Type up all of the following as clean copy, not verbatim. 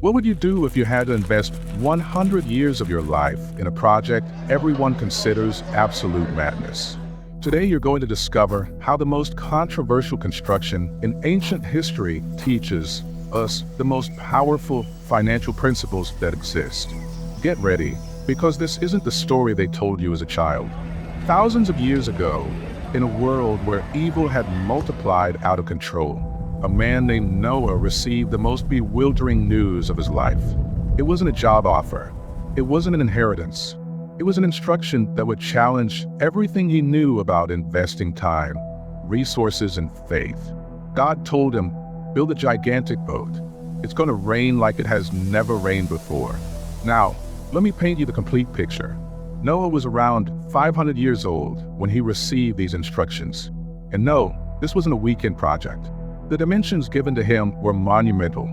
What would you do if you had to invest 100 years of your life in a project everyone considers absolute madness? Today you're going to discover how the most controversial construction in ancient history teaches us the most powerful financial principles that exist. Get ready, because this isn't the story they told you as a child. Thousands of years ago, in a world where evil had multiplied out of control, a man named Noah received the most bewildering news of his life. It wasn't a job offer. It wasn't an inheritance. It was an instruction that would challenge everything he knew about investing time, resources, and faith. God told him, build a gigantic boat. It's going to rain like it has never rained before. Now, let me paint you the complete picture. Noah was around 500 years old when he received these instructions. And no, this wasn't a weekend project. The dimensions given to him were monumental: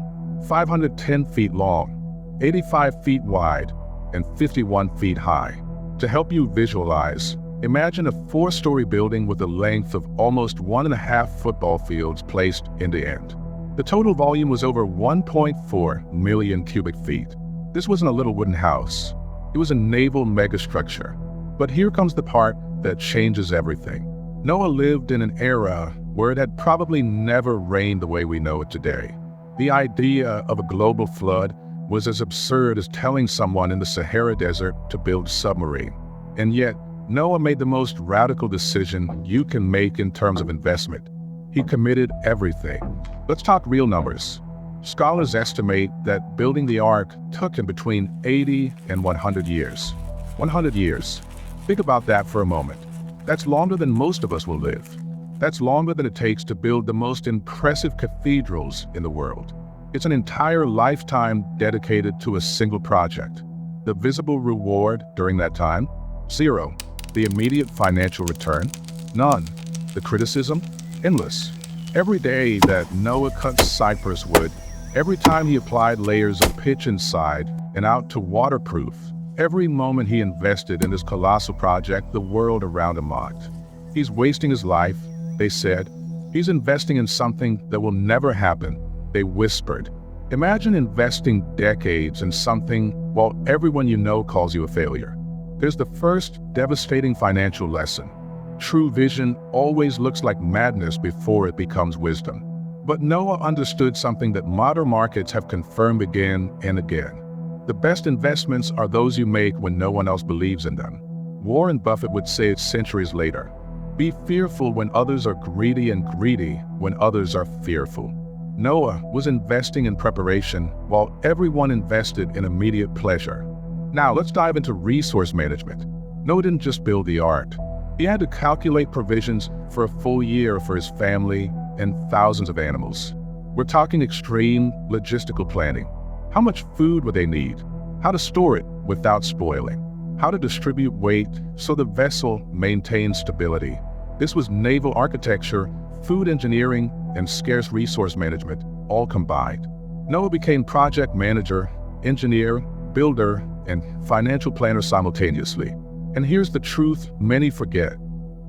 510 feet long, 85 feet wide, and 51 feet high. To help you visualize, imagine a 4-story building with a length of almost 1.5 football fields placed end to end. The total volume was over 1.4 million cubic feet. This wasn't a little wooden house. It was a naval megastructure. But here comes the part that changes everything. Noah lived in an era where it had probably never rained the way we know it today. The idea of a global flood was as absurd as telling someone in the Sahara Desert to build a submarine. And yet, Noah made the most radical decision you can make in terms of investment. He committed everything. Let's talk real numbers. Scholars estimate that building the ark took him between 80 and 100 years. 100 years. Think about that for a moment. That's longer than most of us will live. That's longer than it takes to build the most impressive cathedrals in the world. It's an entire lifetime dedicated to a single project. The visible reward during that time? Zero. The immediate financial return? None. The criticism? Endless. Every day that Noah cut cypress wood, every time he applied layers of pitch inside and out to waterproof, every moment he invested in this colossal project, the world around him mocked. He's wasting his life, they said. He's investing in something that will never happen, they whispered. Imagine investing decades in something while everyone you know calls you a failure. There's the first devastating financial lesson. True vision always looks like madness before it becomes wisdom. But Noah understood something that modern markets have confirmed again and again. The best investments are those you make when no one else believes in them. Warren Buffett would say it centuries later. Be fearful when others are greedy, and greedy when others are fearful. Noah was investing in preparation while everyone invested in immediate pleasure. Now let's dive into resource management. Noah didn't just build the ark. He had to calculate provisions for a full year for his family and thousands of animals. We're talking extreme logistical planning. How much food would they need? How to store it without spoiling? How to distribute weight so the vessel maintains stability? This was naval architecture, food engineering, and scarce resource management all combined. Noah became project manager, engineer, builder, and financial planner simultaneously. And here's the truth many forget.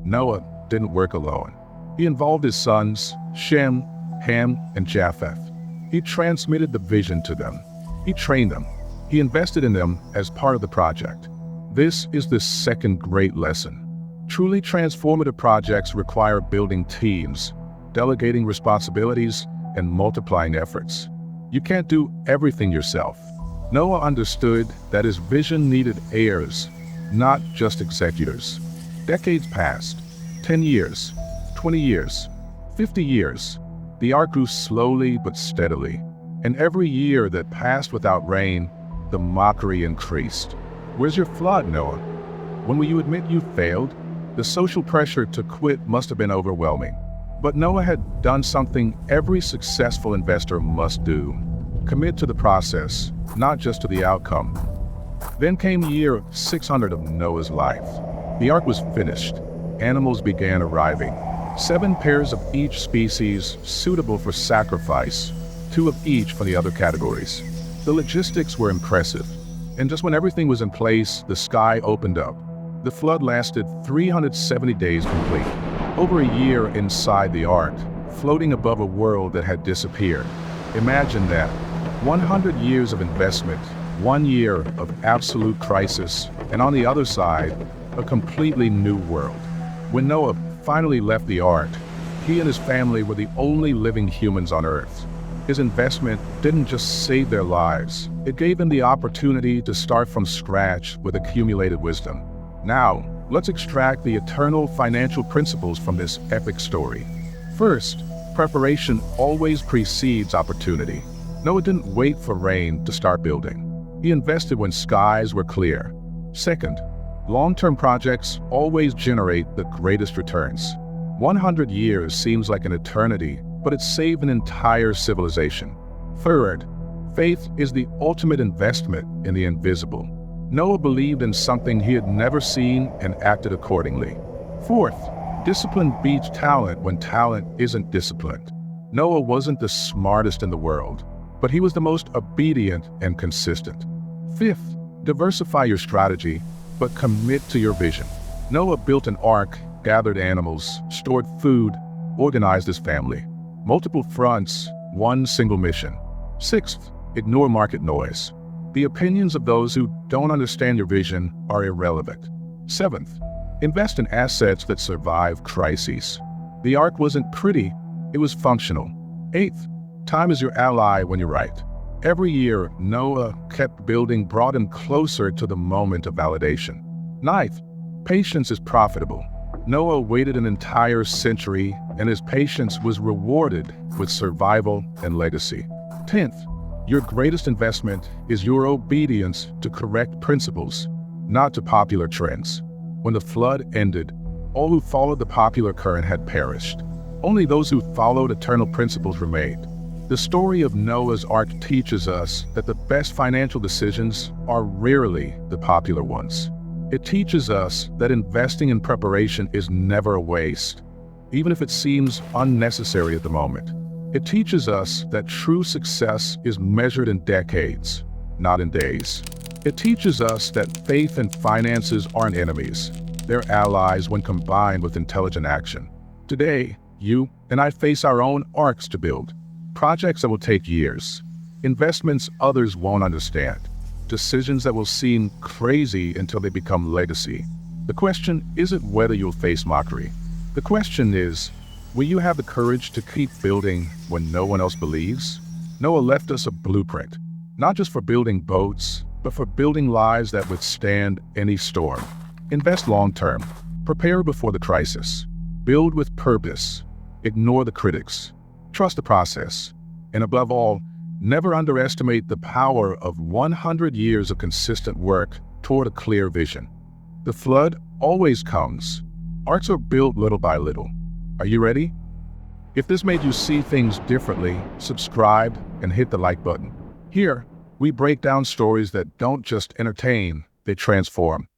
Noah didn't work alone. He involved his sons, Shem, Ham, and Japheth. He transmitted the vision to them. He trained them. He invested in them as part of the project. This is the second great lesson. Truly transformative projects require building teams, delegating responsibilities, and multiplying efforts. You can't do everything yourself. Noah understood that his vision needed heirs, not just executors. Decades passed. 10 years, 20 years, 50 years. The ark grew slowly but steadily. And every year that passed without rain, the mockery increased. Where's your flood, Noah? When will you admit you failed? The social pressure to quit must have been overwhelming. But Noah had done something every successful investor must do. Commit to the process, not just to the outcome. Then came year 600 of Noah's life. The ark was finished. Animals began arriving. 7 pairs of each species suitable for sacrifice, 2 of each for the other categories. The logistics were impressive. And just when everything was in place, the sky opened up. The flood lasted 370 days complete. Over a year inside the ark, floating above a world that had disappeared. Imagine that. 100 years of investment, 1 year of absolute crisis, and on the other side, a completely new world. When Noah finally left the ark, he and his family were the only living humans on Earth. His investment didn't just save their lives, it gave them the opportunity to start from scratch with accumulated wisdom. Now, let's extract the eternal financial principles from this epic story. First, preparation always precedes opportunity. Noah didn't wait for rain to start building. He invested when skies were clear. Second, long-term projects always generate the greatest returns. 100 years seems like an eternity, but it saved an entire civilization. Third, faith is the ultimate investment in the invisible. Noah believed in something he had never seen and acted accordingly. Fourth, discipline beats talent when talent isn't disciplined. Noah wasn't the smartest in the world, but he was the most obedient and consistent. Fifth, diversify your strategy, but commit to your vision. Noah built an ark, gathered animals, stored food, organized his family. Multiple fronts, one single mission. Sixth, ignore market noise. The opinions of those who don't understand your vision are irrelevant. Seventh, invest in assets that survive crises. The ark wasn't pretty, it was functional. Eighth, time is your ally when you're right. Every year, Noah kept building brought him closer to the moment of validation. Ninth, patience is profitable. Noah waited an entire century, and his patience was rewarded with survival and legacy. 10th, your greatest investment is your obedience to correct principles, not to popular trends. When the flood ended, all who followed the popular current had perished. Only those who followed eternal principles remained. The story of Noah's Ark teaches us that the best financial decisions are rarely the popular ones. It teaches us that investing in preparation is never a waste, even if it seems unnecessary at the moment. It teaches us that true success is measured in decades, not in days. It teaches us that faith and finances aren't enemies. They're allies when combined with intelligent action. Today, you and I face our own arcs to build. Projects that will take years. Investments others won't understand. Decisions that will seem crazy until they become legacy. The question isn't whether you'll face mockery. The question is, will you have the courage to keep building when no one else believes? Noah left us a blueprint, not just for building boats, but for building lives that withstand any storm. Invest long-term. Prepare before the crisis. Build with purpose. Ignore the critics. Trust the process. And above all, never underestimate the power of 100 years of consistent work toward a clear vision. The flood always comes. Arcs are built little by little. Are you ready? If this made you see things differently, subscribe and hit the like button. Here, we break down stories that don't just entertain, they transform.